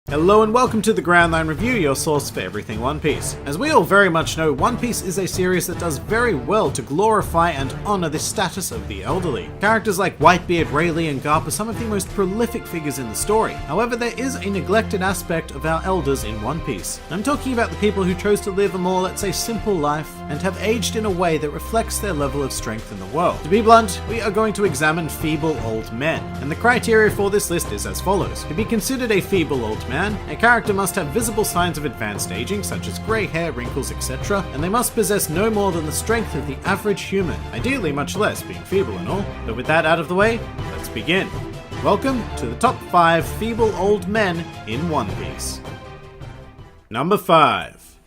Hello and welcome to the Grand Line Review, your source for everything One Piece. As we all very much know, One Piece is a series that does very well to glorify and honor the status of the elderly. Characters like Whitebeard, Rayleigh, and Garp are some of the most prolific figures in the story. However, there is a neglected aspect of our elders in One Piece. I'm talking about the people who chose to live a more, let's say, simple life and have aged in a way that reflects their level of strength in the world. To be blunt, we are going to examine feeble old men, and the criteria for this list is as follows. To be considered a feeble old man, a character must have visible signs of advanced aging, such as grey hair, wrinkles, etc., and they must possess no more than the strength of the average human, ideally much less, being feeble and all. But with that out of the way, let's begin. Welcome to the top 5 feeble old men in One Piece. Number 5.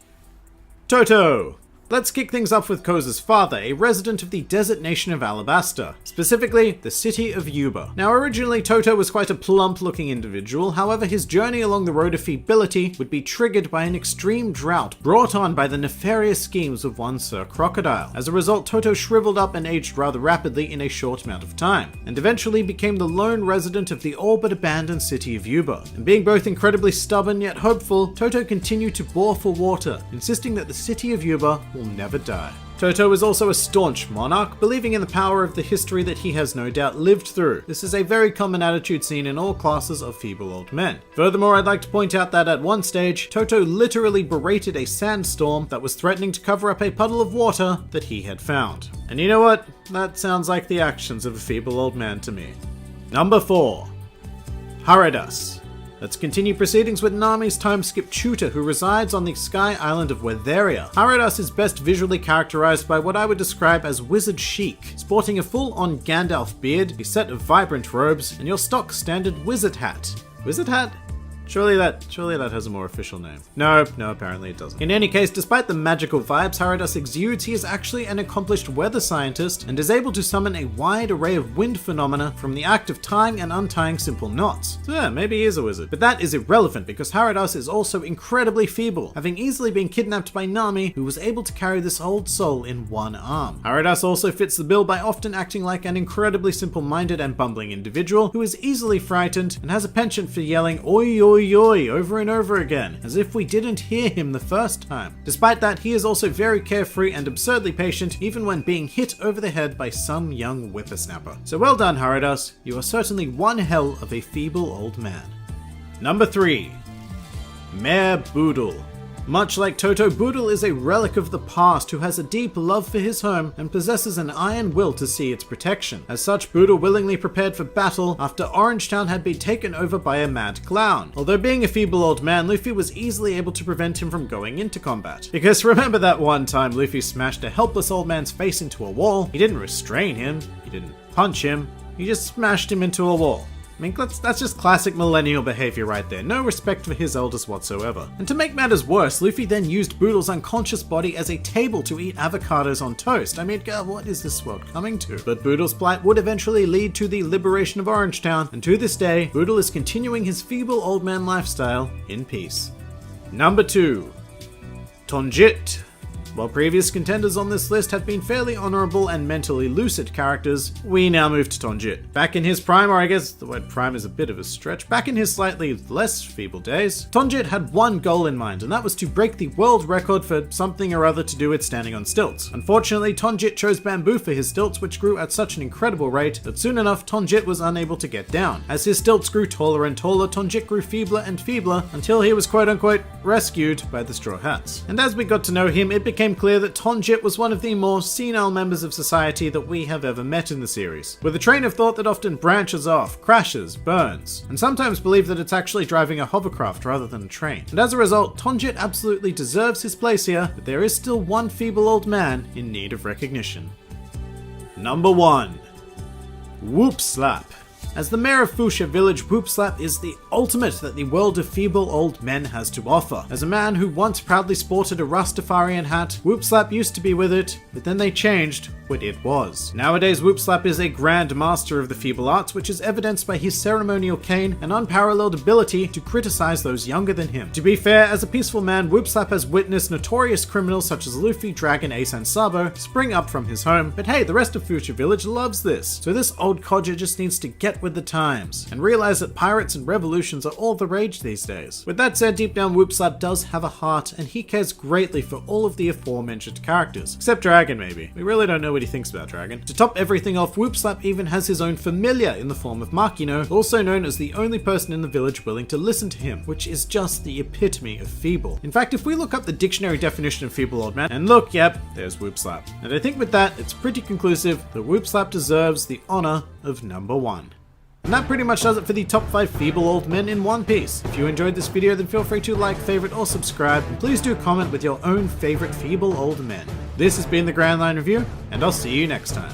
Toto. Let's kick things off with Koza's father, a resident of the desert nation of Alabasta, specifically the city of Yuba. Now originally Toto was quite a plump looking individual, however his journey along the road of feebility would be triggered by an extreme drought brought on by the nefarious schemes of one Sir Crocodile. As a result, Toto shriveled up and aged rather rapidly in a short amount of time, and eventually became the lone resident of the all but abandoned city of Yuba. And being both incredibly stubborn yet hopeful, Toto continued to bore for water, insisting that the city of Yuba will never die. Toto is also a staunch monarch, believing in the power of the history that he has no doubt lived through. This is a very common attitude seen in all classes of feeble old men. Furthermore, I'd like to point out that at one stage, Toto literally berated a sandstorm that was threatening to cover up a puddle of water that he had found. And you know what? That sounds like the actions of a feeble old man to me. Number 4. Haradas. Let's continue proceedings with Nami's time-skip tutor who resides on the sky island of Weatheria. Haradas is best visually characterized by what I would describe as wizard chic, sporting a full-on Gandalf beard, a set of vibrant robes, and your stock standard wizard hat. Wizard hat? Surely that has a more official name. No, apparently it doesn't. In any case, despite the magical vibes Haradas exudes, he is actually an accomplished weather scientist and is able to summon a wide array of wind phenomena from the act of tying and untying simple knots. So yeah, maybe he is a wizard. But that is irrelevant because Haradas is also incredibly feeble, having easily been kidnapped by Nami, who was able to carry this old soul in one arm. Haradas also fits the bill by often acting like an incredibly simple-minded and bumbling individual who is easily frightened and has a penchant for yelling oi oi oi over and over again, as if we didn't hear him the first time. Despite that, he is also very carefree and absurdly patient, even when being hit over the head by some young whippersnapper. So well done, Haradas. You are certainly one hell of a feeble old man. Number 3. Mayor Boodle. Much like Toto, Boodle is a relic of the past who has a deep love for his home and possesses an iron will to see its protection. As such, Boodle willingly prepared for battle after Orangetown had been taken over by a mad clown. Although being a feeble old man, Luffy was easily able to prevent him from going into combat. Because remember that one time Luffy smashed a helpless old man's face into a wall? He didn't restrain him, he didn't punch him, he just smashed him into a wall. I mean, that's just classic millennial behavior right there. No respect for his elders whatsoever. And to make matters worse, Luffy then used Boodle's unconscious body as a table to eat avocados on toast. I mean, God, what is this world coming to? But Boodle's plight would eventually lead to the liberation of Orangetown, and to this day, Boodle is continuing his feeble old man lifestyle in peace. Number 2. Tonjit. While previous contenders on this list have been fairly honorable and mentally lucid characters, we now move to Tonjit. Back in his prime, or I guess the word prime is a bit of a stretch, back in his slightly less feeble days, Tonjit had one goal in mind, and that was to break the world record for something or other to do with standing on stilts. Unfortunately, Tonjit chose bamboo for his stilts, which grew at such an incredible rate that soon enough Tonjit was unable to get down. As his stilts grew taller and taller, Tonjit grew feebler and feebler until he was quote-unquote rescued by the Straw Hats. And as we got to know him, it became clear that Tonjit was one of the more senile members of society that we have ever met in the series, with a train of thought that often branches off, crashes, burns, and sometimes believe that it's actually driving a hovercraft rather than a train. And as a result, Tonjit absolutely deserves his place here, but there is still one feeble old man in need of recognition. Number 1. Whoop Slap. As the mayor of Fuchsia Village, Whoop Slap is the ultimate that the world of feeble old men has to offer. As a man who once proudly sported a Rastafarian hat, Whoop Slap used to be with it, but then they changed what it was. Nowadays, Whoopslap is a grand master of the feeble arts, which is evidenced by his ceremonial cane and unparalleled ability to criticize those younger than him. To be fair, as a peaceful man, Whoopslap has witnessed notorious criminals such as Luffy, Dragon, Ace, and Sabo spring up from his home, but hey, the rest of Future Village loves this. So this old codger just needs to get with the times and realize that pirates and revolutions are all the rage these days. With that said, deep down Whoopslap does have a heart, and he cares greatly for all of the aforementioned characters. Except Dragon, maybe. We really don't know what he thinks about Dragon. To top everything off, Whoopslap even has his own familiar in the form of Makino, also known as the only person in the village willing to listen to him, which is just the epitome of feeble. In fact, if we look up the dictionary definition of feeble old man, and look, yep, there's Whoopslap. And I think with that, it's pretty conclusive that Whoopslap deserves the honor of number 1. And that pretty much does it for the top 5 feeble old men in One Piece. If you enjoyed this video, then feel free to like, favorite, or subscribe, and please do comment with your own favorite feeble old men. This has been the Grand Line Review, and I'll see you next time.